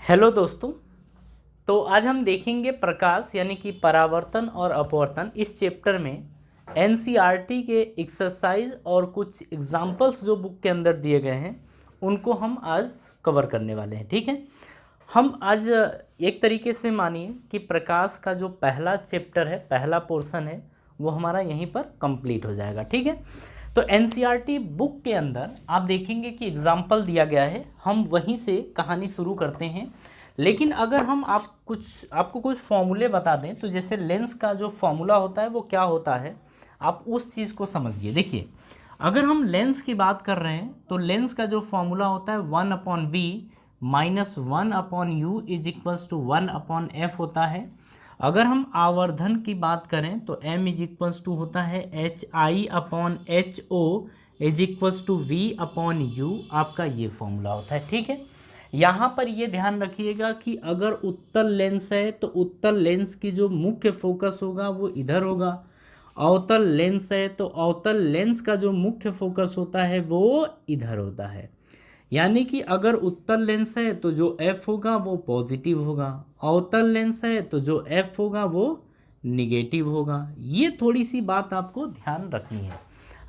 Hello दोस्तों। तो आज हम देखेंगे प्रकाश यानी कि परावर्तन और अपवर्तन। इस चैप्टर में एनसीईआरटी के एक्सरसाइज और कुछ एग्जाम्पल्स जो बुक के अंदर दिए गए हैं उनको हम आज कवर करने वाले हैं। ठीक है, हम आज एक तरीके से मानिए कि प्रकाश का जो पहला चैप्टर है, पहला पोर्शन है, वो हमारा यहीं पर कंप्लीट हो जाएगा। ठीक है, तो एनसीईआरटी बुक के अंदर आप देखेंगे कि एग्जाम्पल दिया गया है, हम वहीं से कहानी शुरू करते हैं। लेकिन अगर हम आपको कुछ फॉर्मूले बता दें, तो जैसे लेंस का जो फॉर्मूला होता है वो क्या होता है, आप उस चीज़ को समझिए। देखिए, अगर हम लेंस की बात कर रहे हैं तो लेंस का जो फॉर्मूला होता है 1/v minus 1/u is equals to 1/f होता है। अगर हम आवर्धन की बात करें तो m इज इक्वल्स टू होता है hi/ho is equals to v/u, आपका ये फॉर्मूला होता है। ठीक है, यहाँ पर ये ध्यान रखिएगा कि अगर उत्तल लेंस है तो उत्तल लेंस की जो मुख्य फोकस होगा वो इधर होगा। अवतल लेंस है तो अवतल लेंस का जो मुख्य फोकस होता है वो इधर होता है। यानी कि अगर उत्तल लेंस है तो जो f होगा वो पॉजिटिव होगा, अवतल लेंस है तो जो f होगा वो निगेटिव होगा। ये थोड़ी सी बात आपको ध्यान रखनी है।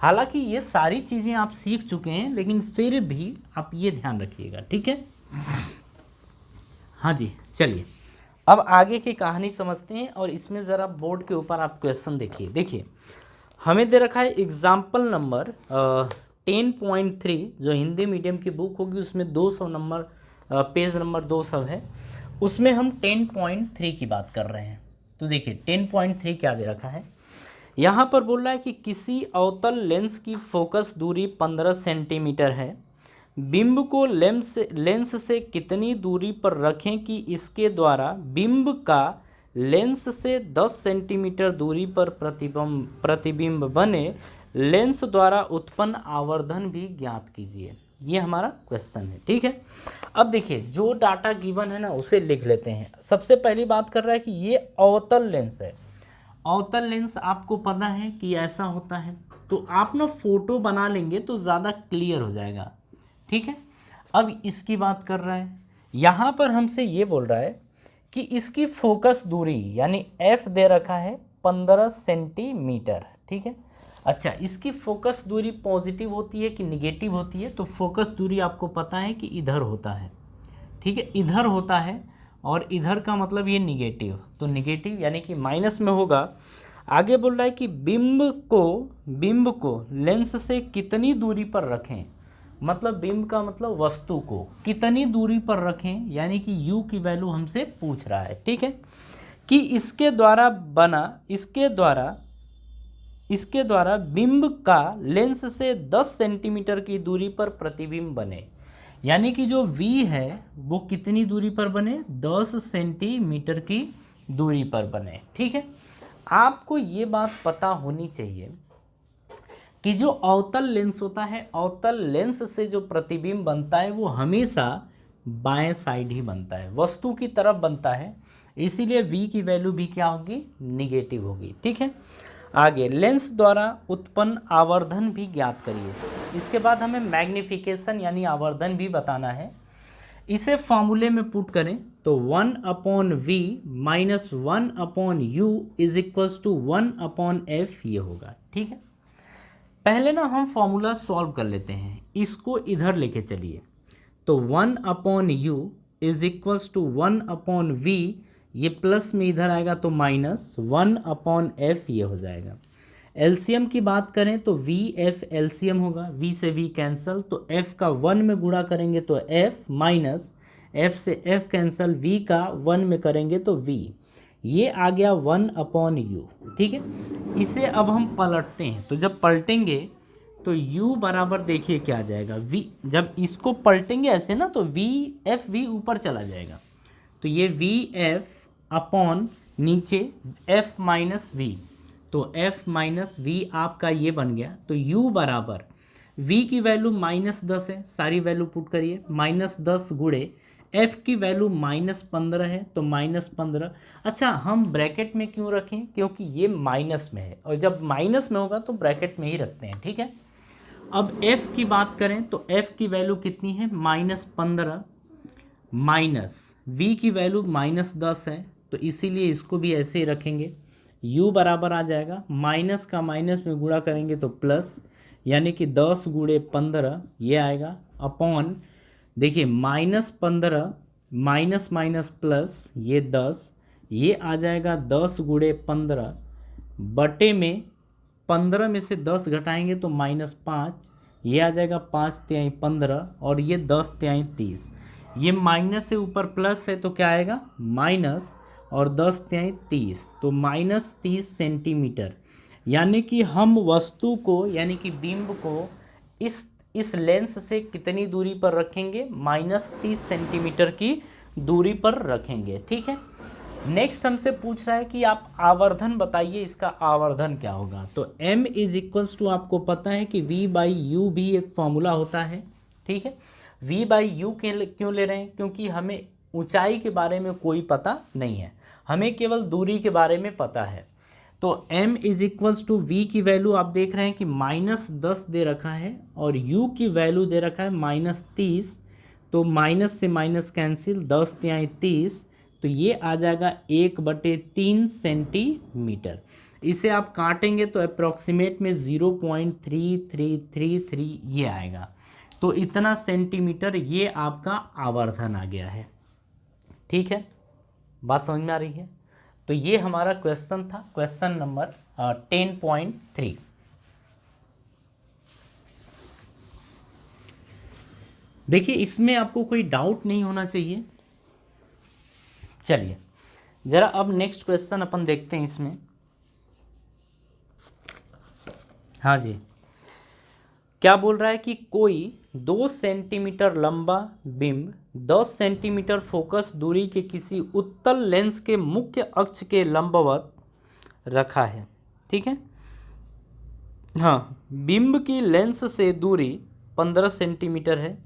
हालांकि ये सारी चीज़ें आप सीख चुके हैं, लेकिन फिर भी आप ये ध्यान रखिएगा। ठीक है, हाँ जी, चलिए अब आगे की कहानी समझते हैं। और इसमें ज़रा बोर्ड के ऊपर आप क्वेश्चन देखिए हमें दे रखा है एग्जाम्पल नंबर 10.3। जो हिंदी मीडियम की बुक होगी उसमें 200 नंबर, पेज नंबर 200 है, उसमें हम 10.3 की बात कर रहे हैं। तो देखिए 10.3 क्या दे रखा है। यहाँ पर बोल रहा है कि किसी अवतल लेंस की फोकस दूरी 15 सेंटीमीटर है। बिंब को लेंस से कितनी दूरी पर रखें कि इसके द्वारा बिंब का लेंस से 10 सेंटीमीटर दूरी पर प्रतिबिंब बने। लेंस द्वारा उत्पन्न आवर्धन भी ज्ञात कीजिए। ये हमारा क्वेश्चन है। ठीक है, अब देखिए जो डाटा गिवन है ना उसे लिख लेते हैं। सबसे पहली बात कर रहा है कि ये अवतल लेंस है। अवतल लेंस आपको पता है कि ऐसा होता है, तो आप ना फोटो बना लेंगे तो ज़्यादा क्लियर हो जाएगा। ठीक है, अब इसकी बात कर रहा है, यहाँ पर हमसे ये बोल रहा है कि इसकी फोकस दूरी यानी f दे रखा है 15 सेंटीमीटर। ठीक है, अच्छा इसकी फोकस दूरी पॉजिटिव होती है कि निगेटिव होती है, तो फोकस दूरी आपको पता है कि इधर होता है। ठीक है, इधर होता है और इधर का मतलब ये निगेटिव, तो निगेटिव यानी कि माइनस में होगा। आगे बोल रहा है कि बिंब को लेंस से कितनी दूरी पर रखें, मतलब बिंब का मतलब वस्तु को कितनी दूरी पर रखें, यानी कि u की वैल्यू हमसे पूछ रहा है। ठीक है, कि इसके द्वारा बिंब का लेंस से 10 सेंटीमीटर की दूरी पर प्रतिबिंब बने। यानी कि जो v है वो कितनी दूरी पर बने, 10 सेंटीमीटर की दूरी पर बने। ठीक है, आपको ये बात पता होनी चाहिए कि जो अवतल लेंस होता है, अवतल लेंस से जो प्रतिबिंब बनता है वो हमेशा बाएं साइड ही बनता है, वस्तु की तरफ बनता है। इसीलिए v की वैल्यू भी क्या होगी, निगेटिव होगी। ठीक है, आगे लेंस द्वारा उत्पन्न आवर्धन भी ज्ञात करिए। इसके बाद हमें मैग्निफिकेशन यानी आवर्धन भी बताना है। इसे फॉर्मूले में पुट करें तो 1/v minus 1/u is equals to 1/f ये होगा। ठीक है, पहले ना हम फॉर्मूला सॉल्व कर लेते हैं, इसको इधर लेके चलिए। तो 1/u is equals to 1/v, ये प्लस में इधर आएगा तो माइनस 1/f ये हो जाएगा। एलसीएम की बात करें तो v f एलसीएम होगा, v से v कैंसल, तो f का 1 में गुणा करेंगे तो f माइनस f से f कैंसल, v का 1 में करेंगे तो v, ये आ गया 1/u। ठीक है, इसे अब हम पलटते हैं, तो जब पलटेंगे तो u बराबर देखिए क्या आ जाएगा, v जब इसको पलटेंगे ऐसे ना तो v f v ऊपर चला जाएगा, तो ये v f अपॉन नीचे f माइनस v, तो f माइनस v आपका ये बन गया। तो u बराबर v की वैल्यू -10 है, सारी वैल्यू पुट करिए, -10 गुणे f की वैल्यू -15 है तो -15। अच्छा हम ब्रैकेट में क्यों रखें, क्योंकि ये माइनस में है और जब माइनस में होगा तो ब्रैकेट में ही रखते हैं। ठीक है, अब f की बात करें तो f की वैल्यू कितनी है, -15 माइनस v की वैल्यू -10 है तो इसीलिए इसको भी ऐसे ही रखेंगे। u बराबर आ जाएगा, माइनस का माइनस में गुणा करेंगे तो प्लस, यानी कि 10 गुणे 15 ये आएगा, अपॉन देखिए -15 माइनस माइनस प्लस ये 10, ये आ जाएगा 10 गुणे 15 बटे में 15 में से 10 घटाएंगे तो -5, ये आ जाएगा 5 तिहाई 15 और ये 10 तिहाई 30। ये माइनस से ऊपर प्लस है तो क्या आएगा माइनस, और 10 तिहाई 30 तो -30 सेंटीमीटर। यानी कि हम वस्तु को यानी कि बिंब को इस लेंस से कितनी दूरी पर रखेंगे, -30 सेंटीमीटर की दूरी पर रखेंगे। ठीक है, नेक्स्ट हमसे पूछ रहा है कि आप आवर्धन बताइए, इसका आवर्धन क्या होगा। तो m इज इक्वल्स टू, आपको पता है कि v बाई यू भी एक फॉर्मूला होता है। ठीक है, v बाई यू क्यों ले रहे हैं, क्योंकि हमें ऊंचाई के बारे में कोई पता नहीं है, हमें केवल दूरी के बारे में पता है। तो m is equals to v की वैल्यू आप देख रहे हैं कि -10 दे रखा है और u की वैल्यू दे रखा है -30, तो माइनस से माइनस कैंसिल, 10 तिहाई 30, तो ये आ जाएगा 1/3 सेंटीमीटर। इसे आप काटेंगे तो अप्रॉक्सीमेट में 0.3333 ये आएगा। तो इतना सेंटीमीटर ये आपका आवर्धन आ गया है। ठीक है, बात समझ में आ रही है। तो ये हमारा क्वेश्चन था, क्वेश्चन नंबर 10.3। देखिए इसमें आपको कोई डाउट नहीं होना चाहिए। चलिए जरा अब नेक्स्ट क्वेश्चन अपन देखते हैं इसमें। हाँ जी, क्या बोल रहा है कि कोई 2 सेंटीमीटर लंबा बिंब 10 सेंटीमीटर फोकस दूरी के किसी उत्तल लेंस के मुख्य अक्ष के लंबवत रखा है। ठीक है, हाँ, बिंब की लेंस से दूरी 15 सेंटीमीटर है।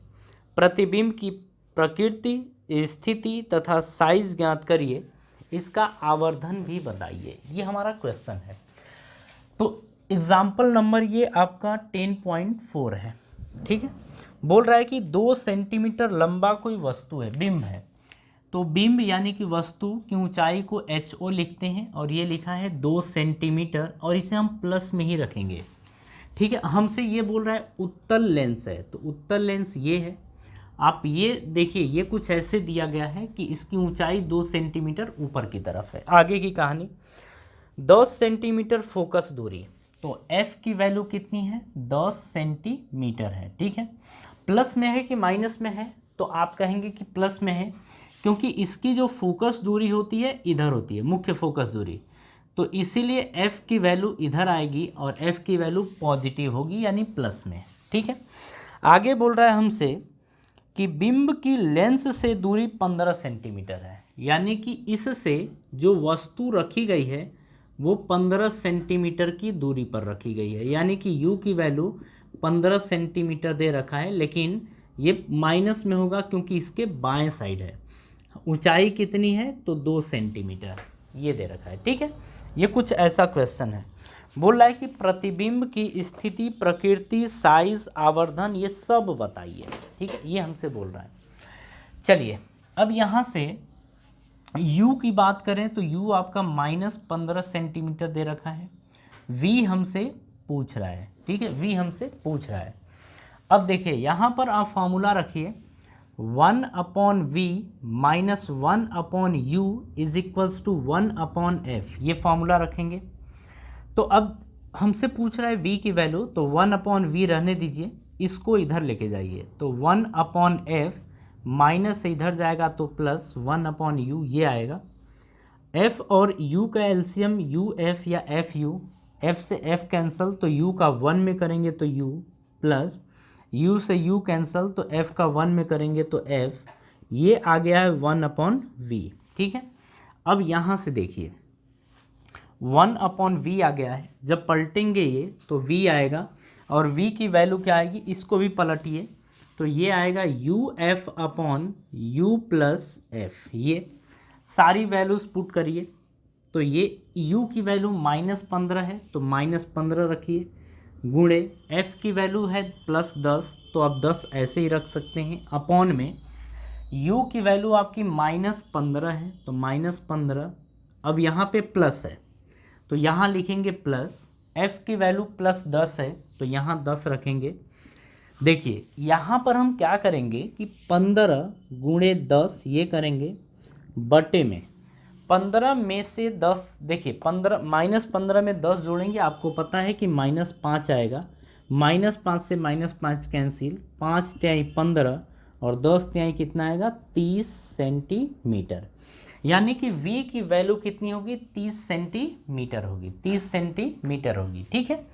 प्रतिबिंब की प्रकृति, स्थिति तथा साइज ज्ञात करिए, इसका आवर्धन भी बताइए। ये हमारा क्वेश्चन है। तो एग्जाम्पल नंबर ये आपका 10.4 है। ठीक है, बोल रहा है कि 2 सेंटीमीटर लंबा कोई वस्तु है, बिंब है। तो बिंब यानी कि वस्तु की ऊंचाई को HO लिखते हैं और ये लिखा है 2 सेंटीमीटर और इसे हम प्लस में ही रखेंगे। ठीक है, हमसे ये बोल रहा है उत्तल लेंस है, तो उत्तल लेंस ये है। आप ये देखिए, ये कुछ ऐसे दिया गया है कि इसकी ऊंचाई 2 सेंटीमीटर ऊपर की तरफ है। आगे की कहानी, 10 सेंटीमीटर फोकस दूरी, तो f की वैल्यू कितनी है, 10 सेंटीमीटर है। ठीक है, प्लस में है कि माइनस में है, तो आप कहेंगे कि प्लस में है, क्योंकि इसकी जो फोकस दूरी होती है इधर होती है, मुख्य फोकस दूरी, तो इसीलिए f की वैल्यू इधर आएगी और f की वैल्यू पॉजिटिव होगी यानी प्लस में। ठीक है, आगे बोल रहा है हमसे कि बिंब की लेंस से दूरी 15 सेंटीमीटर है, यानी कि इससे जो वस्तु रखी गई है वो 15 सेंटीमीटर की दूरी पर रखी गई है, यानी कि u की वैल्यू 15 सेंटीमीटर दे रखा है, लेकिन ये माइनस में होगा क्योंकि इसके बाएं साइड है। ऊंचाई कितनी है, तो 2 सेंटीमीटर ये दे रखा है। ठीक है, ये कुछ ऐसा क्वेश्चन है। बोल रहा है कि प्रतिबिंब की स्थिति, प्रकृति, साइज, आवर्धन ये सब बताइए। ठीक है, ये हमसे बोल रहा है। चलिए अब यहाँ से u की बात करें तो u आपका -15 सेंटीमीटर दे रखा है। v हमसे पूछ रहा है। ठीक है, v हमसे पूछ रहा है। अब देखिए यहाँ पर आप फॉर्मूला रखिए, 1/v - 1/u is equals to 1/f, ये फॉर्मूला रखेंगे। तो अब हमसे पूछ रहा है v की वैल्यू, तो 1/v रहने दीजिए, इसको इधर लेके जाइए, तो 1/f माइनस से इधर जाएगा तो प्लस 1/u ये आएगा। f और u का एलसीएम uf या fu, f से f कैंसल तो u का 1 में करेंगे तो u, प्लस u से u कैंसल तो f का 1 में करेंगे तो f, ये आ गया है 1/v। ठीक है, अब यहाँ से देखिए 1/v आ गया है, जब पलटेंगे ये तो v आएगा और v की वैल्यू क्या आएगी, इसको भी पलटिए तो ये आएगा uf/u + f। ये सारी वैल्यूज पुट करिए तो ये u की वैल्यू -15 है तो -15 रखिए, गुणे f की वैल्यू है +10 तो आप 10 ऐसे ही रख सकते हैं, अपॉन में u की वैल्यू आपकी -15 है तो -15, अब यहाँ पे प्लस है तो यहाँ लिखेंगे प्लस, f की वैल्यू +10 है तो यहाँ 10 रखेंगे। देखिए यहाँ पर हम क्या करेंगे कि 15 गुणे 10 ये करेंगे बटे में 15 में से 10, देखिए 15 -15 में 10 जोड़ेंगे, आपको पता है कि -5 आएगा, -5 से -5 कैंसिल, 5 तिहाई 15 और 10 तिहाई कितना आएगा 30 सेंटीमीटर, यानी कि v की वैल्यू कितनी होगी 30 सेंटीमीटर होगी, 30 सेंटीमीटर होगी। ठीक है,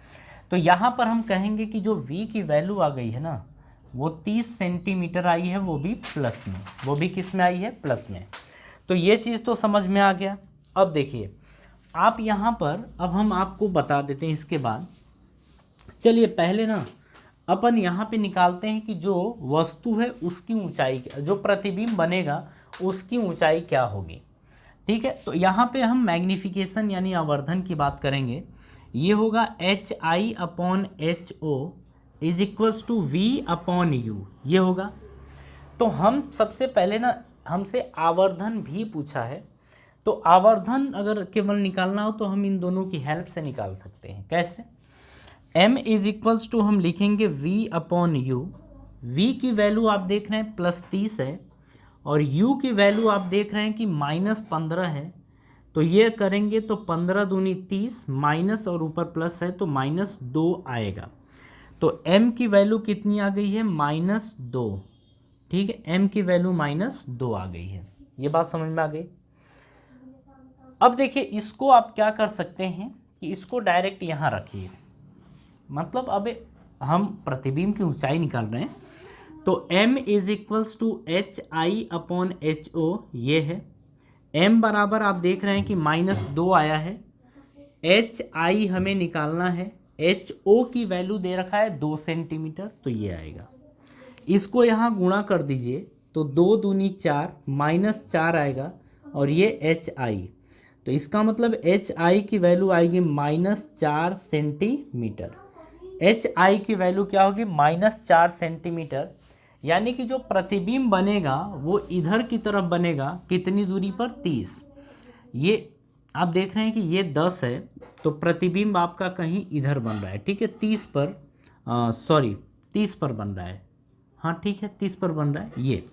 तो यहाँ पर हम कहेंगे कि जो v की वैल्यू आ गई है ना वो 30 सेंटीमीटर आई है, वो भी प्लस में, वो भी किस में आई है प्लस में। तो ये चीज़ तो समझ में आ गया। अब देखिए आप यहाँ पर, अब हम आपको बता देते हैं इसके बाद। चलिए पहले ना अपन यहाँ पे निकालते हैं कि जो वस्तु है उसकी ऊंचाई, जो प्रतिबिंब बनेगा उसकी ऊंचाई क्या होगी। ठीक है, तो यहाँ पे हम मैग्नीफिकेशन यानी आवर्धन की बात करेंगे। ये होगा HI/HO is equals to V/U, ये होगा। तो हम सबसे पहले ना, हमसे आवर्धन भी पूछा है, तो आवर्धन अगर केवल निकालना हो तो हम इन दोनों की हेल्प से निकाल सकते हैं। कैसे? m इज इक्वल्स टू हम लिखेंगे V/U, v की वैल्यू आप देख रहे हैं +30 है और u की वैल्यू आप देख रहे हैं कि -15 है, तो ये करेंगे तो 15 दूनी 30 माइनस और ऊपर प्लस है तो -2 आएगा। तो m की वैल्यू कितनी आ गई है -2। ठीक है, m की वैल्यू -2 आ गई है। ये बात समझ में आ गई। अब देखिए इसको आप क्या कर सकते हैं कि इसको डायरेक्ट यहाँ रखिए, मतलब अब हम प्रतिबिंब की ऊंचाई निकाल रहे हैं, तो m is equals to HI/HO, ये है। m बराबर आप देख रहे हैं कि -2 आया है, HI हमें निकालना है, HO की वैल्यू दे रखा है 2 सेंटीमीटर, तो ये आएगा। इसको यहाँ गुणा कर दीजिए तो 2 दूनी 4 -4 आएगा और ये HI, तो इसका मतलब HI की वैल्यू आएगी -4 सेंटीमीटर। HI की वैल्यू क्या होगी -4 सेंटीमीटर, यानी कि जो प्रतिबिंब बनेगा वो इधर की तरफ बनेगा, कितनी दूरी पर 30। ये आप देख रहे हैं कि ये 10 है तो प्रतिबिंब आपका कहीं इधर बन रहा है। ठीक है, 30 पर 30 पर बन रहा है, हाँ ठीक है 30 पर बन रहा है। ये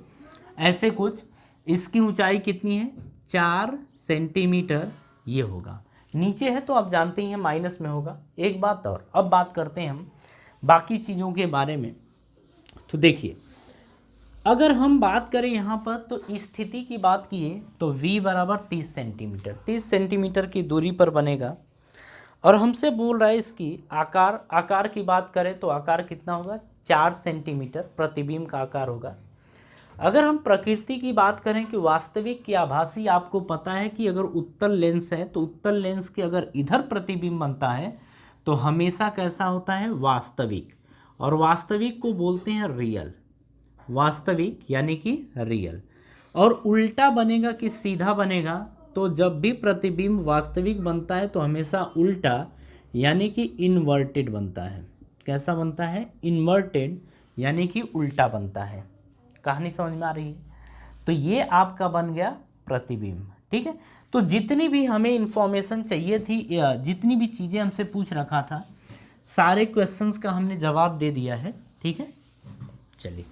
ऐसे कुछ, इसकी ऊंचाई कितनी है 4 सेंटीमीटर ये होगा। नीचे है तो आप जानते ही हैं माइनस में होगा। एक बात और, अब बात करते हैं हम बाकी चीज़ों के बारे में। तो देखिए अगर हम बात करें यहाँ पर तो स्थिति की बात किए तो v बराबर 30 सेंटीमीटर, 30 सेंटीमीटर की दूरी पर बनेगा और हमसे बोल रहा है इसकी आकार की बात करें तो आकार कितना होगा 4 सेंटीमीटर प्रतिबिंब का आकार होगा। अगर हम प्रकृति की बात करें कि वास्तविक की आभासी, आपको पता है कि अगर उत्तल लेंस है तो उत्तल लेंस के अगर इधर प्रतिबिंब बनता है तो हमेशा कैसा होता है वास्तविक, और वास्तविक को बोलते हैं रियल, वास्तविक यानी कि रियल। और उल्टा बनेगा कि सीधा बनेगा, तो जब भी प्रतिबिंब वास्तविक बनता है तो हमेशा उल्टा यानी कि इन्वर्टेड बनता है। कैसा बनता है इन्वर्टेड, यानी कि उल्टा बनता है। कहानी समझ में आ रही है? तो ये आपका बन गया प्रतिबिंब। ठीक है, तो जितनी भी हमें इंफॉर्मेशन चाहिए थी, जितनी भी चीज़ें हमसे पूछ रखा था, सारे क्वेश्चंस का हमने जवाब दे दिया है। ठीक है, चलिए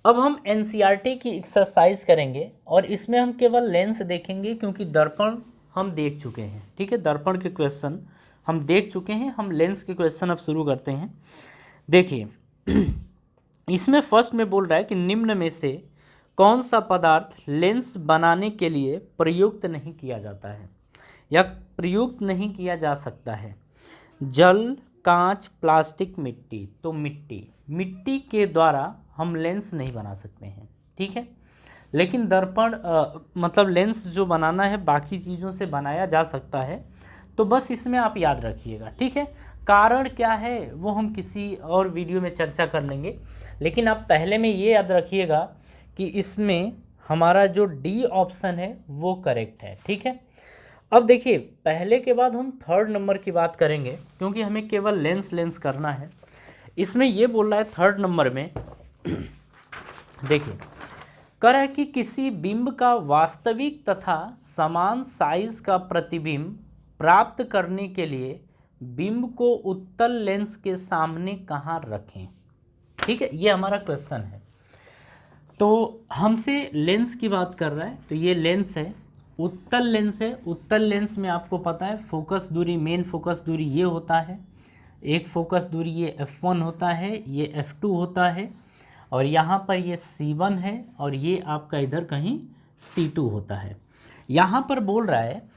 अब हम एनसीईआरटी की एक्सरसाइज करेंगे और इसमें हम केवल लेंस देखेंगे क्योंकि दर्पण हम देख चुके हैं। ठीक है, दर्पण के क्वेश्चन हम देख चुके हैं, हम लेंस के क्वेश्चन अब शुरू करते हैं। देखिए इसमें फर्स्ट में बोल रहा है कि निम्न में से कौन सा पदार्थ लेंस बनाने के लिए प्रयुक्त नहीं किया जाता है या प्रयुक्त नहीं किया जा सकता है? जल, कांच, प्लास्टिक, मिट्टी। तो मिट्टी के द्वारा हम लेंस नहीं बना सकते हैं। ठीक है, लेकिन दर्पण मतलब लेंस जो बनाना है बाकी चीज़ों से बनाया जा सकता है। तो बस इसमें आप याद रखिएगा। ठीक है, कारण क्या है वो हम किसी और वीडियो में चर्चा कर लेंगे, लेकिन आप पहले में ये याद रखिएगा कि इसमें हमारा जो डी ऑप्शन है वो करेक्ट है। ठीक है, अब देखिए पहले के बाद हम थर्ड नंबर की बात करेंगे क्योंकि हमें केवल लेंस करना है। इसमें ये बोल रहा है थर्ड नंबर में देखिए कह रहा है कि किसी बिंब का वास्तविक तथा समान साइज का प्रतिबिंब प्राप्त करने के लिए बिंब को उत्तल लेंस के सामने कहाँ रखें। ठीक है, ये हमारा क्वेश्चन है। तो हमसे लेंस की बात कर रहा है, तो ये लेंस है, उत्तल लेंस है। उत्तल लेंस में आपको पता है फोकस दूरी, मेन फोकस दूरी ये होता है, एक फोकस दूरी ये f1 होता है, ये f2 होता है, और यहाँ पर ये C1 है, और ये आपका इधर कहीं C2 होता है। यहाँ पर बोल रहा है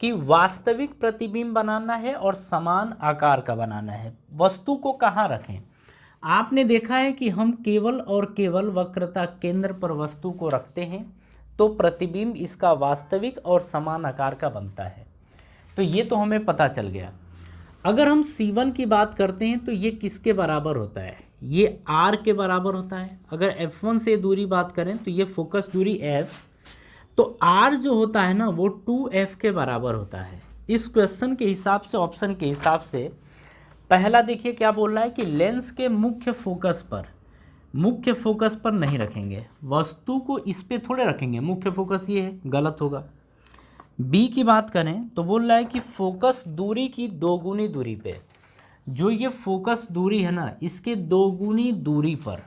कि वास्तविक प्रतिबिंब बनाना है और समान आकार का बनाना है। वस्तु को कहाँ रखें? आपने देखा है कि हम केवल और केवल वक्रता केंद्र पर वस्तु को रखते हैं तो प्रतिबिंब इसका वास्तविक और समान आकार का बनता है। तो ये तो हमें पता चल गया। अगर हम C1 की बात करते हैं तो ये किसके बराबर होता है? ये R के बराबर होता है। अगर F1 से दूरी बात करें तो ये फोकस दूरी F, तो R जो होता है ना वो 2F के बराबर होता है। इस क्वेश्चन के हिसाब से, ऑप्शन के हिसाब से, पहला देखिए क्या बोल रहा है कि लेंस के मुख्य फोकस पर नहीं रखेंगे, वस्तु को इस पे थोड़े रखेंगे, मुख्य फोकस ये है, गलत होगा। बी की बात करें तो बोल रहा है कि फोकस दूरी की दोगुनी दूरी पे, जो ये फोकस दूरी है ना इसके दोगुनी दूरी पर,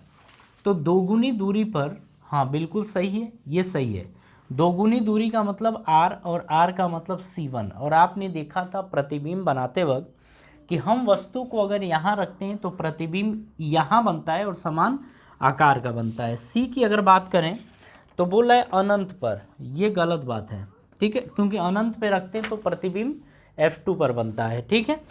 तो दोगुनी दूरी पर, हाँ बिल्कुल सही है, ये सही है। दोगुनी दूरी का मतलब R और R का मतलब C1। और आपने देखा था प्रतिबिंब बनाते वक्त कि हम वस्तु को अगर यहाँ रखते हैं तो प्रतिबिंब यहाँ बनता है और समान आकार का बनता है। सी की अगर बात करें तो बोल रहा है अनंत पर, ये गलत बात है, ठीक है, क्योंकि अनंत पे रखते हैं तो प्रतिबिंब F2 पर बनता है। ठीक है,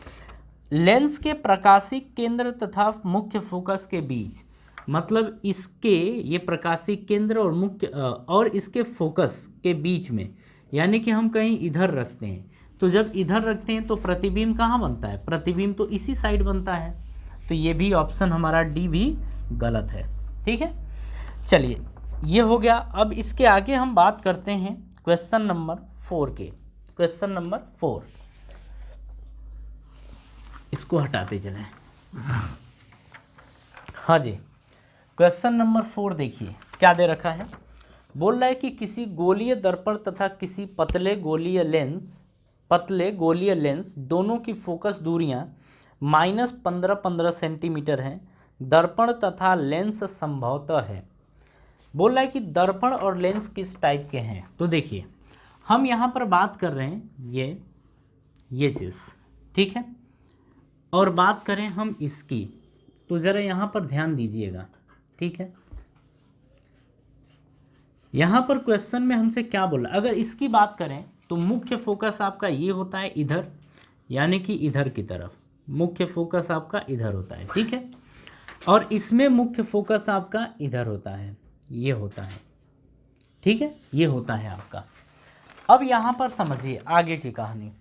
लेंस के प्रकाशिक केंद्र तथा मुख्य फोकस के बीच, मतलब इसके ये प्रकाशिक केंद्र और मुख्य और इसके फोकस के बीच में, यानी कि हम कहीं इधर रखते हैं, तो जब इधर रखते हैं तो प्रतिबिंब कहाँ बनता है? प्रतिबिंब तो इसी साइड बनता है। तो ये भी ऑप्शन हमारा डी भी गलत है। ठीक है, चलिए ये हो गया। अब इसके आगे हम बात करते हैं क्वेश्चन नंबर 4 के। क्वेश्चन नंबर 4, इसको हटाते चलें। हाँ जी, क्वेश्चन नंबर 4 देखिए क्या दे रखा है। बोल रहा है कि किसी गोलीय दर्पण तथा किसी पतले गोलीय लेंस दोनों की फोकस दूरियां -15 सेंटीमीटर हैं। दर्पण तथा लेंस संभवतः है। बोल रहा है कि दर्पण और लेंस किस टाइप के हैं। तो देखिए हम यहाँ पर बात कर रहे हैं ये चीज़, ठीक है, और बात करें हम इसकी, तो ज़रा यहाँ पर ध्यान दीजिएगा। ठीक है, यहाँ पर क्वेश्चन में हमसे क्या बोला, अगर इसकी बात करें तो मुख्य फोकस आपका ये होता है इधर, यानी कि इधर की तरफ मुख्य फोकस आपका इधर होता है। ठीक है, और इसमें मुख्य फोकस आपका इधर होता है, ये होता है। ठीक है, ये होता है आपका। अब यहाँ पर समझिए आगे की कहानी।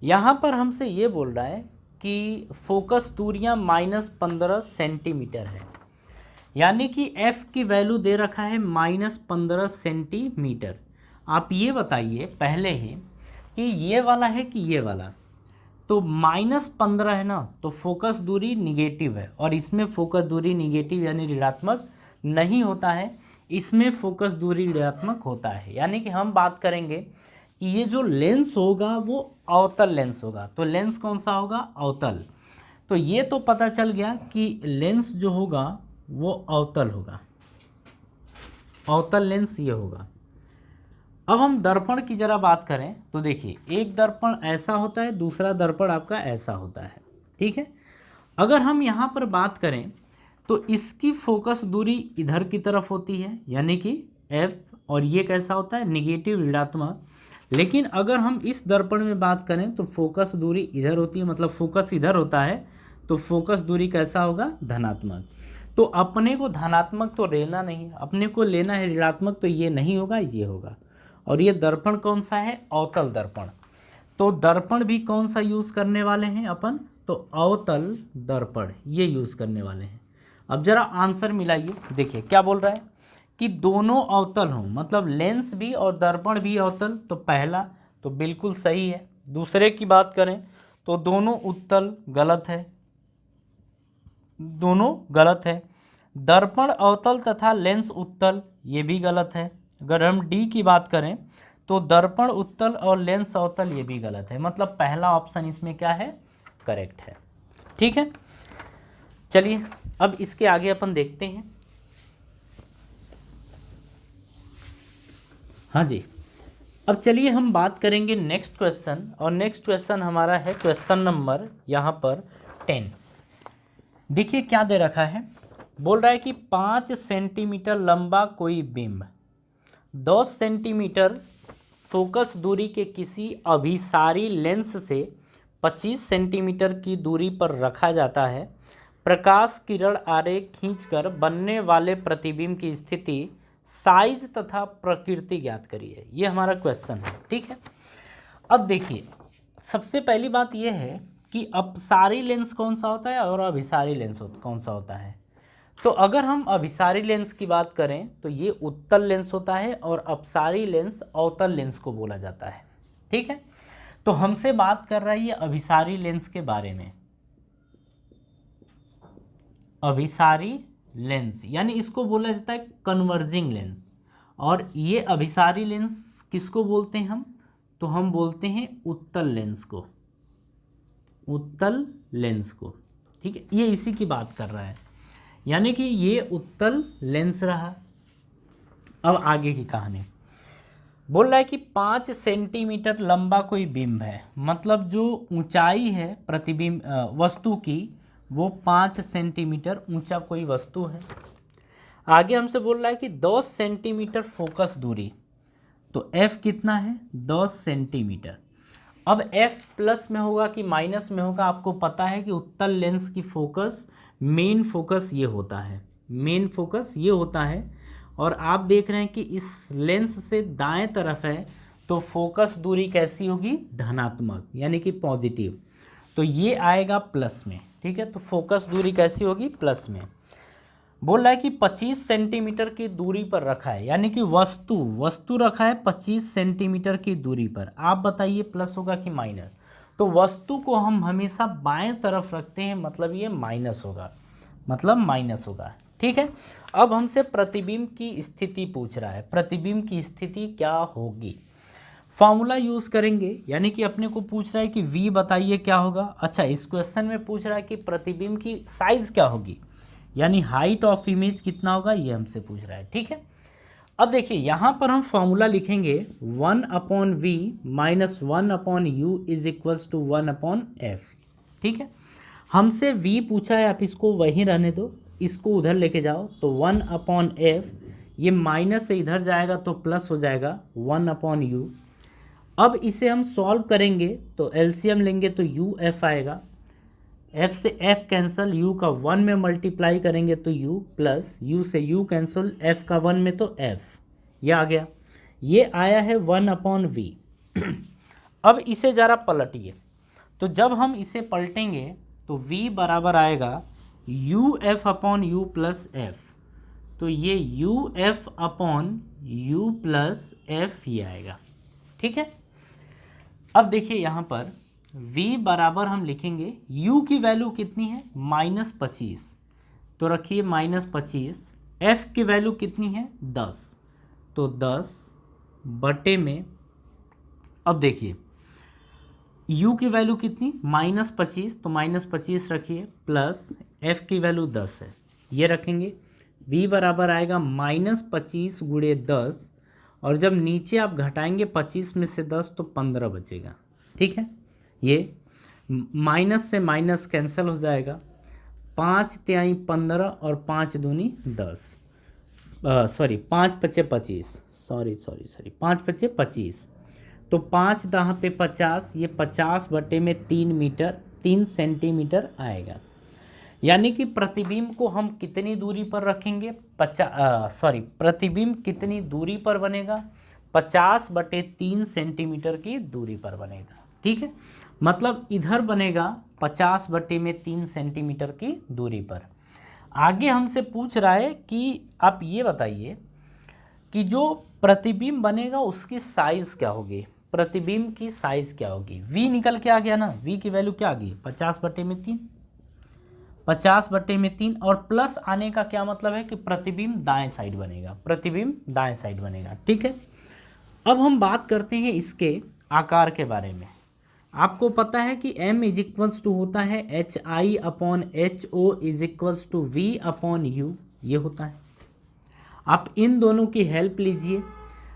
यहाँ पर हमसे ये बोल रहा है कि फोकस दूरियाँ -15 सेंटीमीटर है, यानी कि f की वैल्यू दे रखा है -15 सेंटीमीटर। आप ये बताइए पहले ही कि ये वाला है कि ये वाला, तो -15 है ना, तो फोकस दूरी निगेटिव है, और इसमें फोकस दूरी निगेटिव यानी ऋणात्मक नहीं होता है, इसमें फोकस दूरी ऋणात्मक होता है। यानी कि हम बात करेंगे कि ये जो लेंस होगा वो अवतल लेंस होगा। तो लेंस कौन सा होगा? अवतल। तो ये तो पता चल गया कि लेंस जो होगा वो अवतल होगा, अवतल लेंस ये होगा। अब हम दर्पण की जरा बात करें तो देखिए एक दर्पण ऐसा होता है, दूसरा दर्पण आपका ऐसा होता है। ठीक है, अगर हम यहाँ पर बात करें तो इसकी फोकस दूरी इधर की तरफ होती है, यानी कि f, और ये कैसा होता है? निगेटिव ऋणात्मक। लेकिन अगर हम इस दर्पण में बात करें तो फोकस दूरी इधर होती है, मतलब फोकस इधर होता है, तो फोकस दूरी कैसा होगा? धनात्मक। तो अपने को धनात्मक तो लेना नहीं, अपने को लेना है ऋणात्मक, तो ये नहीं होगा, ये होगा। और ये दर्पण कौन सा है? अवतल दर्पण। तो दर्पण भी कौन सा यूज़ करने वाले हैं अपन? तो अवतल दर्पण ये यूज़ करने वाले हैं। अब जरा आंसर मिलाइए, देखिए क्या बोल रहा है कि दोनों अवतल हों, मतलब लेंस भी और दर्पण भी अवतल, तो पहला तो बिल्कुल सही है। दूसरे की बात करें तो दोनों उत्तल, गलत है, दोनों गलत है। दर्पण अवतल तथा लेंस उत्तल, ये भी गलत है। अगर हम डी की बात करें तो दर्पण उत्तल और लेंस अवतल, ये भी गलत है। मतलब पहला ऑप्शन इसमें क्या है, करेक्ट है। ठीक है, चलिए अब इसके आगे अपन देखते हैं। हाँ जी, अब चलिए हम बात करेंगे नेक्स्ट क्वेश्चन, और नेक्स्ट क्वेश्चन हमारा है क्वेश्चन नंबर यहाँ पर 10। देखिए क्या दे रखा है, बोल रहा है कि 5 सेंटीमीटर लंबा कोई बिंब 10 सेंटीमीटर फोकस दूरी के किसी अभिसारी लेंस से 25 सेंटीमीटर की दूरी पर रखा जाता है। प्रकाश किरण आरेख खींचकर बनने वाले प्रतिबिंब की स्थिति, साइज तथा प्रकृति ज्ञात करिए। ये हमारा क्वेश्चन है। ठीक है, अब देखिए सबसे पहली बात यह है कि अपसारी लेंस कौन सा होता है और अभिसारी लेंस कौन सा होता है। तो अगर हम अभिसारी लेंस की बात करें तो ये उत्तल लेंस होता है और अपसारी लेंस अवतल लेंस को बोला जाता है। ठीक है, तो हमसे बात कर रहा है ये अभिसारी लेंस के बारे में। अभिसारी लेंस यानी इसको बोला जाता है कन्वर्जिंग लेंस। और ये अभिसारी लेंस किसको बोलते हैं हम, तो हम बोलते हैं उत्तल लेंस को, उत्तल लेंस को। ठीक है, ये इसी की बात कर रहा है, यानी कि ये उत्तल लेंस रहा। अब आगे की कहानी बोल रहा है कि 5 सेंटीमीटर लंबा कोई बिंब है, मतलब जो ऊंचाई है प्रतिबिंब वस्तु की वो 5 सेंटीमीटर ऊंचा कोई वस्तु है। आगे हमसे बोल रहा है कि 10 सेंटीमीटर फोकस दूरी, तो f कितना है 10 सेंटीमीटर। अब f प्लस में होगा कि माइनस में होगा, आपको पता है कि उत्तल लेंस की फोकस मेन फोकस ये होता है, मेन फोकस ये होता है। और आप देख रहे हैं कि इस लेंस से दाएं तरफ है तो फोकस दूरी कैसी होगी, धनात्मक यानी कि पॉजिटिव, तो ये आएगा प्लस में। ठीक है, तो फोकस दूरी कैसी होगी, प्लस में। बोल रहा है कि 25 सेंटीमीटर की दूरी पर रखा है, यानी कि वस्तु रखा है 25 सेंटीमीटर की दूरी पर। आप बताइए प्लस होगा कि माइनस। तो वस्तु को हम हमेशा बाएं तरफ रखते हैं, मतलब ये माइनस होगा, मतलब माइनस होगा। ठीक है, अब हमसे प्रतिबिंब की स्थिति पूछ रहा है। प्रतिबिंब की स्थिति क्या होगी, फॉर्मूला यूज करेंगे, यानी कि अपने को पूछ रहा है कि v बताइए क्या होगा। अच्छा, इस क्वेश्चन में पूछ रहा है कि प्रतिबिंब की साइज क्या होगी, यानी हाइट ऑफ इमेज कितना होगा, ये हमसे पूछ रहा है। ठीक है, अब देखिए यहाँ पर हम फॉर्मूला लिखेंगे 1/v minus 1/u is equals to 1/f। ठीक है, हमसे v पूछा है, आप इसको वहीं रहने दो, इसको उधर लेके जाओ, तो 1/f, ये माइनस से इधर जाएगा तो प्लस हो जाएगा 1/u। अब इसे हम सॉल्व करेंगे तो एलसीएम लेंगे तो uf आएगा, f से f कैंसिल, u का 1 में मल्टीप्लाई करेंगे तो u, प्लस u से u कैंसिल, f का 1 में तो f, ये आ गया। ये आया है 1/v। अब इसे ज़रा पलटिए, तो जब हम इसे पलटेंगे तो v बराबर आएगा uf/u प्लस f, तो ये uf/u प्लस f ये आएगा। ठीक है, अब देखिए यहाँ पर v बराबर हम लिखेंगे, u की वैल्यू कितनी है -25, तो रखिए -25, f की वैल्यू कितनी है 10, तो 10 बटे में, अब देखिए u की वैल्यू कितनी -25, तो -25 रखिए, प्लस f की वैल्यू 10 है, ये रखेंगे। v बराबर आएगा -25 गुणे 10, और जब नीचे आप घटाएंगे 25 में से 10 तो 15 बचेगा। ठीक है, ये माइनस से माइनस कैंसिल हो जाएगा, 5 तिहाई 15 और 5 दूनी 10, सॉरी 5 पचे 25, सॉरी 5 पचे 25, तो 5 दहाँ पे 50, ये 50 बटे में 3 सेंटीमीटर आएगा। यानी कि प्रतिबिंब को हम कितनी दूरी पर रखेंगे, प्रतिबिंब कितनी दूरी पर बनेगा, 50/3 सेंटीमीटर की दूरी पर बनेगा। ठीक है, मतलब इधर बनेगा 50/3 सेंटीमीटर की दूरी पर। आगे हमसे पूछ रहा है कि आप ये बताइए कि जो प्रतिबिंब बनेगा उसकी साइज क्या होगी, प्रतिबिंब की साइज क्या होगी। v निकल के आ गया ना, v की वैल्यू क्या आ गई 50/3, 50/3 और प्लस आने का क्या मतलब है कि प्रतिबिंब दाएं साइड बनेगा, प्रतिबिंब दाएं साइड बनेगा। ठीक है, अब हम बात करते हैं इसके आकार के बारे में। आपको पता है कि m इज इक्वल्स टू होता है HI/HO is equals to V/U, ये होता है। आप इन दोनों की हेल्प लीजिए।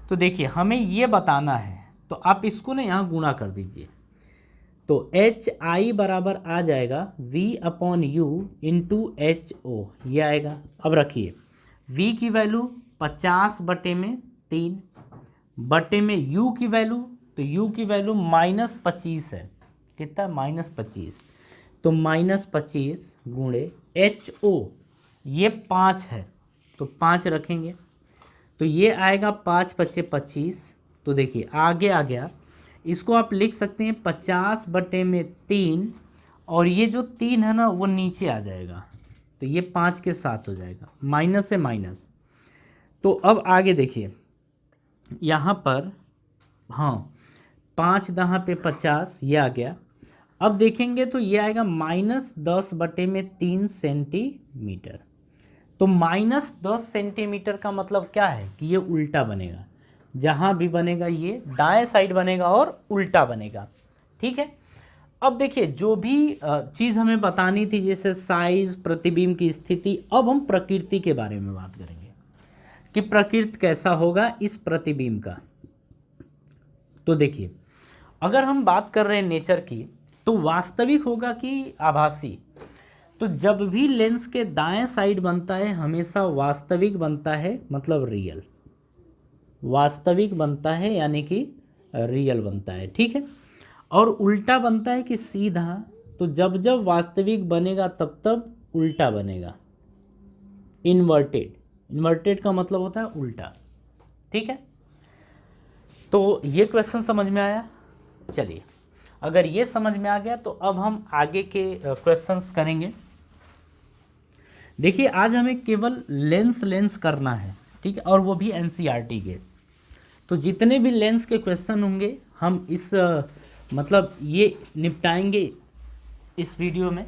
तो देखिए हमें ये बताना है, तो आप इसको ना यहाँ गुणा कर दीजिए, तो HI बराबर आ जाएगा V/U इंटू HO, ये आएगा। अब रखिए V की वैल्यू 50/3 बटे में U की वैल्यू, तो U की वैल्यू -25 है, कितना -25, तो -25 गुणे HO, ये 5 है तो 5 रखेंगे, तो ये आएगा 5×5 = 25। तो देखिए आगे आ गया, इसको आप लिख सकते हैं 50/3 और ये जो 3 है ना वो नीचे आ जाएगा, तो ये 5 के साथ हो जाएगा, माइनस से माइनस। तो अब आगे देखिए यहाँ पर, हाँ 5×10⁻50 ये आ गया। अब देखेंगे तो ये आएगा -10/3 सेंटीमीटर। तो -10 सेंटीमीटर का मतलब क्या है कि ये उल्टा बनेगा, जहाँ भी बनेगा ये दाएं साइड बनेगा और उल्टा बनेगा। ठीक है, अब देखिए जो भी चीज़ हमें बतानी थी जैसे साइज, प्रतिबिंब की स्थिति, अब हम प्रकृति के बारे में बात करेंगे कि प्रकृति कैसा होगा इस प्रतिबिंब का। तो देखिए अगर हम बात कर रहे हैं नेचर की, तो वास्तविक होगा कि आभासी। तो जब भी लेंस के दाएं साइड बनता है हमेशा वास्तविक बनता है, मतलब रियल, वास्तविक बनता है यानी कि रियल बनता है। ठीक है, और उल्टा बनता है कि सीधा, तो जब जब वास्तविक बनेगा तब तब उल्टा बनेगा, इन्वर्टेड। इन्वर्टेड का मतलब होता है उल्टा। ठीक है, तो ये क्वेश्चन समझ में आया। चलिए अगर ये समझ में आ गया तो अब हम आगे के क्वेश्चंस करेंगे। देखिए आज हमें केवल लेंस करना है, ठीक है, और वो भी एनसीईआरटी के। तो जितने भी लेंस के क्वेश्चन होंगे हम इस मतलब ये निपटाएंगे इस वीडियो में।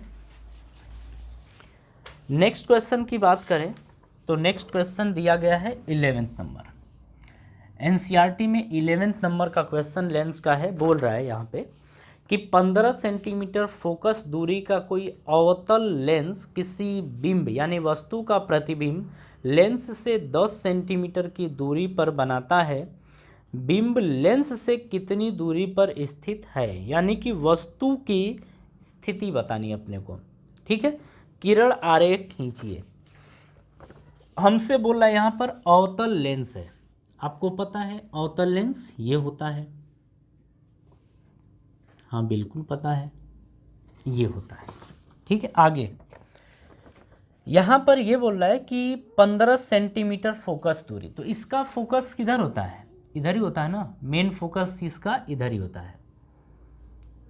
नेक्स्ट क्वेश्चन की बात करें तो नेक्स्ट क्वेश्चन दिया गया है 11वें नंबर, एनसीईआरटी में 11वें नंबर का क्वेश्चन लेंस का है। बोल रहा है यहाँ पे कि 15 सेंटीमीटर फोकस दूरी का कोई अवतल लेंस किसी बिंब यानी वस्तु का प्रतिबिंब लेंस से 10 सेंटीमीटर की दूरी पर बनाता है। बिंब लेंस से कितनी दूरी पर स्थित है, यानी कि वस्तु की स्थिति बतानी अपने को। ठीक है, किरण आरेख खींचिए। हमसे बोल रहा है यहाँ पर अवतल लेंस है, आपको पता है अवतल लेंस ये होता है, हाँ बिल्कुल पता है ये होता है। ठीक है, आगे यहाँ पर ये बोल रहा है कि 15 सेंटीमीटर फोकस दूरी, तो इसका फोकस किधर होता है, इधर ही होता है ना, मेन फोकस इसका इधर ही होता है।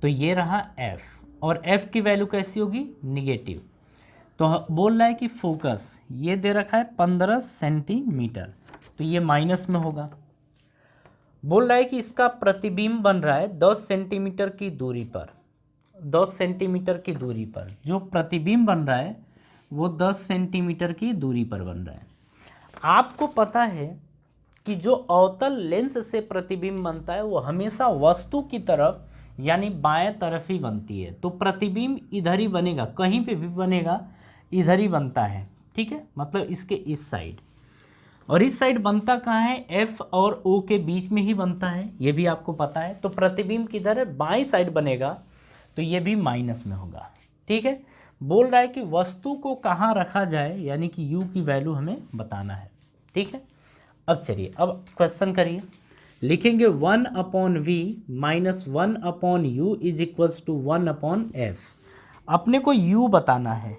तो ये रहा F, और F की वैल्यू कैसी होगी, निगेटिव। तो बोल रहा है कि फोकस ये दे रखा है 15 सेंटीमीटर, तो ये माइनस में होगा। बोल रहा है कि इसका प्रतिबिंब बन रहा है 10 सेंटीमीटर की दूरी पर, 10 सेंटीमीटर की दूरी पर जो प्रतिबिंब बन रहा है वो 10 सेंटीमीटर की दूरी पर बन रहा है। आपको पता है कि जो अवतल लेंस से प्रतिबिंब बनता है वो हमेशा वस्तु की तरफ यानी बाएं तरफ ही बनती है। तो प्रतिबिंब इधर ही बनेगा, कहीं पे भी बनेगा इधर ही बनता है। ठीक है, मतलब इसके इस साइड, और इस साइड बनता कहाँ है, F और O के बीच में ही बनता है, ये भी आपको पता है। तो प्रतिबिंब किधर है, बाईं साइड बनेगा, तो ये भी माइनस में होगा। ठीक है, बोल रहा है कि वस्तु को कहाँ रखा जाए, यानी कि U की वैल्यू हमें बताना है। ठीक है, अब चलिए अब क्वेश्चन करिए। लिखेंगे 1/V - 1/U is equals to 1/F। अपने को U बताना है,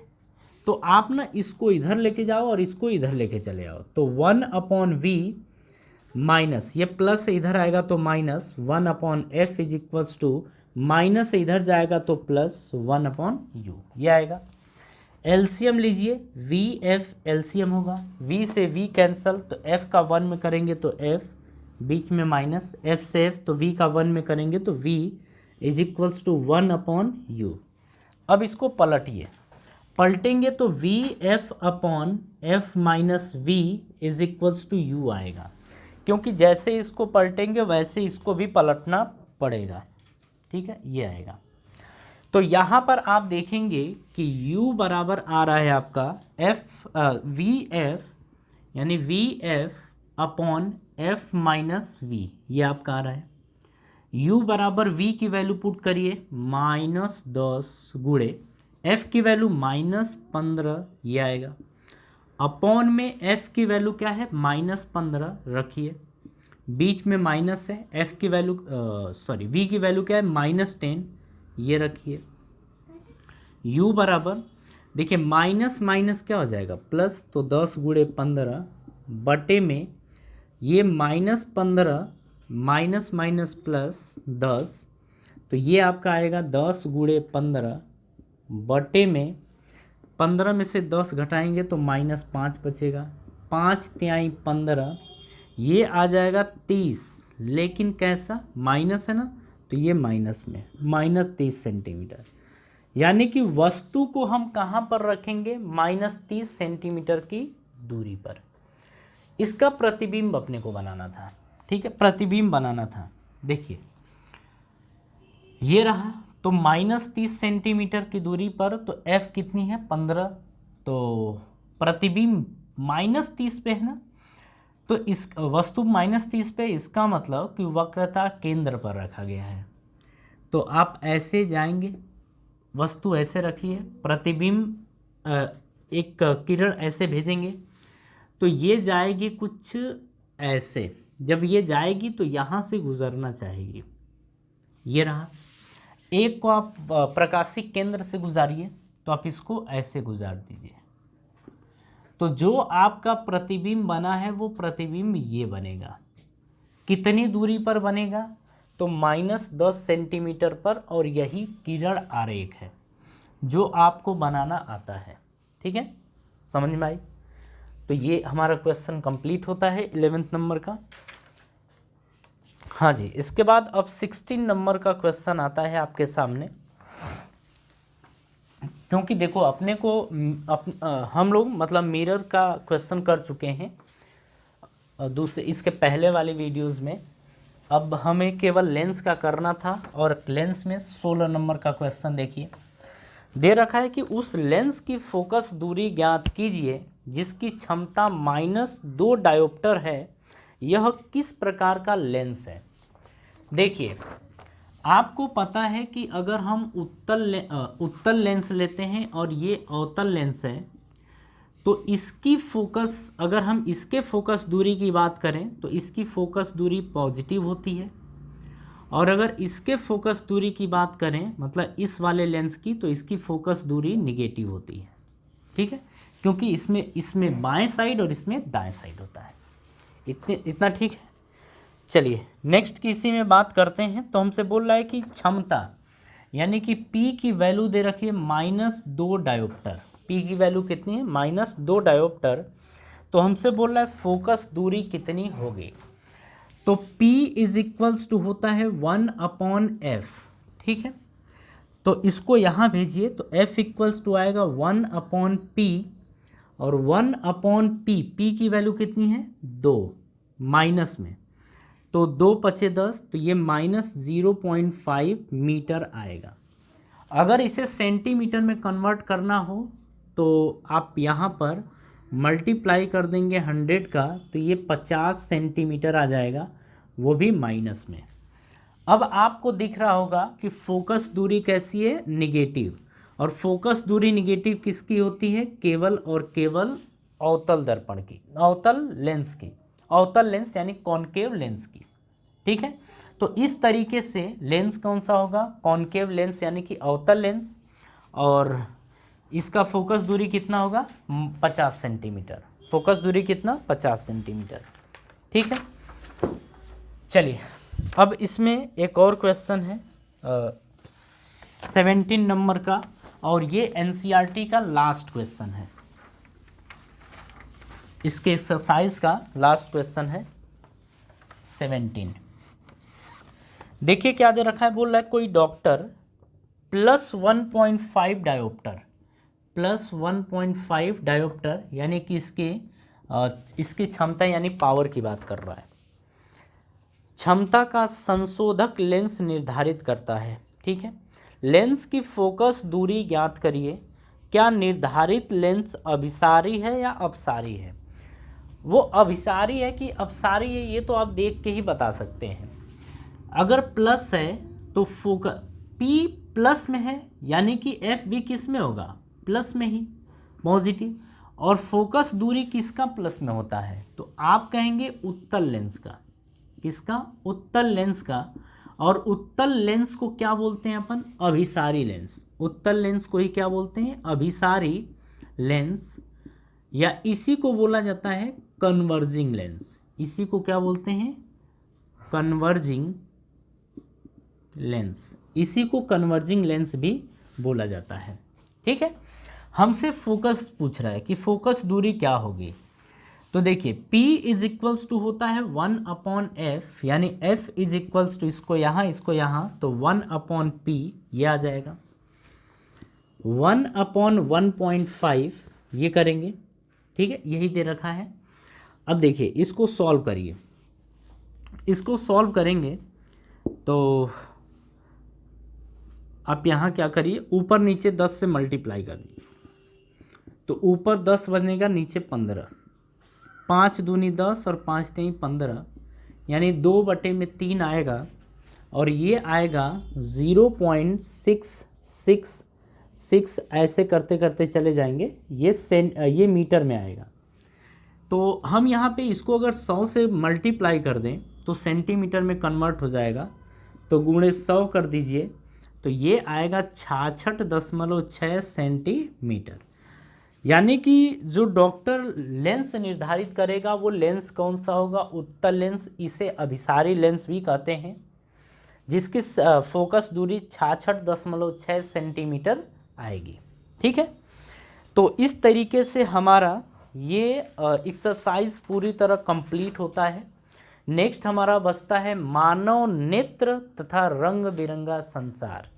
तो आप ना इसको इधर लेके जाओ और इसको इधर लेके चले आओ। तो 1/V माइनस, ये प्लस से इधर आएगा तो minus 1/F is equals to, minus से इधर जाएगा तो प्लस 1/U, ये आएगा। एलसीएम लीजिए, VF एलसीएम होगा, V से V कैंसल, तो F का 1 में करेंगे तो F, बीच में माइनस, F से F, तो V का 1 में करेंगे तो V is equals to 1/U। अब इसको पलटिए, पलटेंगे तो v f upon f minus v is equals to u आएगा, क्योंकि जैसे इसको पलटेंगे वैसे इसको भी पलटना पड़ेगा। ठीक है, ये आएगा। तो यहाँ पर आप देखेंगे कि u बराबर आ रहा है आपका वी एफ, यानी v f upon f minus v, ये आपका आ रहा है। u बराबर v की वैल्यू पुट करिए -10 गुणे f की वैल्यू -15, ये आएगा। अपॉन में f की वैल्यू क्या है, -15 रखिए, बीच में माइनस है, f की वैल्यू v की वैल्यू क्या है, -10, ये रखिए। u बराबर देखिए माइनस माइनस क्या हो जाएगा प्लस, तो 10 गुणे 15 बटे में ये -15 माइनस माइनस प्लस 10, तो ये आपका आएगा 10 गुणे 15 बटे में 15 में से 10 घटाएंगे तो -5 बचेगा, 5 तिहाई 15, ये आ जाएगा 30, लेकिन कैसा, माइनस है ना, तो ये माइनस में -30 सेंटीमीटर। यानी कि वस्तु को हम कहाँ पर रखेंगे, -30 सेंटीमीटर की दूरी पर। इसका प्रतिबिंब अपने को बनाना था। ठीक है, प्रतिबिंब बनाना था। देखिए ये रहा, तो -30 सेंटीमीटर की दूरी पर, तो f कितनी है, 15, तो प्रतिबिंब -30 पे है ना, तो इस वस्तु -30 पे, इसका मतलब कि वक्रता केंद्र पर रखा गया है। तो आप ऐसे जाएंगे, वस्तु ऐसे रखिए, प्रतिबिंब एक किरण ऐसे भेजेंगे, तो ये जाएगी कुछ ऐसे, जब ये जाएगी तो यहाँ से गुजरना चाहिए, ये रहा। एक को आप प्रकाशिक केंद्र से गुजारिए, तो आप इसको ऐसे गुजार दीजिए, तो जो आपका प्रतिबिंब बना है वो प्रतिबिंब ये बनेगा। कितनी दूरी पर बनेगा, तो -10 सेंटीमीटर पर, और यही किरण आरेख है जो आपको बनाना आता है। ठीक है, समझ में आई। तो ये हमारा क्वेश्चन कंप्लीट होता है 11th नंबर का। हाँ जी, इसके बाद अब 16 नंबर का क्वेश्चन आता है आपके सामने। क्योंकि देखो अपने को हम लोग मतलब मिरर का क्वेश्चन कर चुके हैं दूसरे, इसके पहले वाले वीडियोस में। अब हमें केवल लेंस का करना था, और लेंस में 16 नंबर का क्वेश्चन देखिए, दे रखा है कि उस लेंस की फोकस दूरी ज्ञात कीजिए जिसकी क्षमता -2 डायोप्टर है, यह किस प्रकार का लेंस है। देखिए आपको पता है कि अगर हम उत्तल लेंस लेते हैं और ये अवतल लेंस है, तो इसकी फोकस, अगर हम इसके फोकस दूरी की बात करें तो इसकी फोकस दूरी पॉजिटिव होती है, और अगर इसके फोकस दूरी की बात करें मतलब इस वाले लेंस की, तो इसकी फोकस दूरी निगेटिव होती है। ठीक है, क्योंकि इसमें बाएं साइड और इसमें दाएं साइड होता है। इतना ठीक है। चलिए नेक्स्ट किसी में बात करते हैं। तो हमसे बोल रहा है कि क्षमता, यानी कि P की वैल्यू दे रखी है -2 डायोप्टर। P की वैल्यू कितनी है, -2 डायोप्टर। तो हमसे बोल रहा है फोकस दूरी कितनी होगी, तो P इज इक्वल्स टू होता है 1/f। ठीक है, तो इसको यहाँ भेजिए, तो F इक्वल्स टू आएगा 1/P, और 1/P, P की वैल्यू कितनी है 2, माइनस में, तो 2 पचे 10, तो ये -0.5 मीटर आएगा। अगर इसे सेंटीमीटर में कन्वर्ट करना हो तो आप यहाँ पर मल्टीप्लाई कर देंगे 100 का, तो ये 50 सेंटीमीटर आ जाएगा, वो भी माइनस में। अब आपको दिख रहा होगा कि फोकस दूरी कैसी है, निगेटिव, और फोकस दूरी निगेटिव किसकी होती है, केवल और केवल अवतल दर्पण की, अवतल लेंस की, अवतल लेंस यानी कॉनकेव लेंस की। ठीक है, तो इस तरीके से लेंस कौन सा होगा, कॉनकेव लेंस यानी कि अवतल लेंस, और इसका फोकस दूरी कितना होगा 50 सेंटीमीटर। फोकस दूरी कितना, 50 सेंटीमीटर। ठीक है, चलिए अब इसमें एक और क्वेश्चन है 17 नंबर का, और ये NCERT का लास्ट क्वेश्चन है, इसके एक्सरसाइज का लास्ट क्वेश्चन है 17। देखिए क्या दे रखा है, बोल रहा है कोई डॉक्टर +1.5 डायोप्टर, +1.5 डायोप्टर, यानी कि इसकी क्षमता यानी पावर की बात कर रहा है। क्षमता का संशोधक लेंस निर्धारित करता है। ठीक है, लेंस की फोकस दूरी ज्ञात करिए। क्या निर्धारित लेंस अभिसारी है या अपसारी है? वो अभिसारी है कि अपसारी है, ये तो आप देख के ही बता सकते हैं। अगर प्लस है तो फोकस P प्लस में है, यानी कि एफ भी किस में होगा? प्लस में ही, पॉजिटिव। और फोकस दूरी किसका प्लस में होता है? तो आप कहेंगे उत्तल लेंस का। किसका? उत्तल लेंस का। और उत्तल लेंस को क्या बोलते हैं अपन? अभिसारी लेंस। उत्तल लेंस को ही क्या बोलते हैं? अभिसारी लेंस, या इसी को बोला जाता है कन्वर्जिंग लेंस। इसी को क्या बोलते हैं? Converging lens. इसी को कन्वर्जिंग लेंस भी बोला जाता है। ठीक है, हमसे फोकस पूछ रहा है कि फोकस दूरी क्या होगी। तो देखिए P इज इक्वल्स टू होता है 1/f, यानी F इज इक्वल्स टू इसको यहाँ, तो 1/p ये आ जाएगा। 1/1.5 ये करेंगे। ठीक है, यही दे रखा है। अब देखिए इसको सॉल्व करिए। इसको सॉल्व करेंगे तो आप यहाँ क्या करिए, ऊपर नीचे 10 से मल्टीप्लाई कर दीजिए। तो ऊपर 10 बनेगा, नीचे 15। 5 दूनी 10 और 5 3 15, यानी 2/3 आएगा। और ये आएगा 0.666, ऐसे करते करते चले जाएंगे, ये मीटर में आएगा। तो हम यहाँ पे इसको अगर 100 से मल्टीप्लाई कर दें तो सेंटीमीटर में कन्वर्ट हो जाएगा। तो गुणे 100 कर दीजिए, तो ये आएगा 66.6 सेंटीमीटर। यानी कि जो डॉक्टर लेंस निर्धारित करेगा वो लेंस कौन सा होगा? उत्तल लेंस। इसे अभिसारी लेंस भी कहते हैं, जिसकी फोकस दूरी 66.6 सेंटीमीटर आएगी। ठीक है, तो इस तरीके से हमारा ये एक्सरसाइज पूरी तरह कंप्लीट होता है। नेक्स्ट हमारा बचता है मानव नेत्र तथा रंग बिरंगा संसार।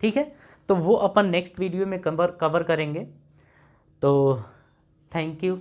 ठीक है, तो वो अपन नेक्स्ट वीडियो में कवर करेंगे। तो थैंक यू।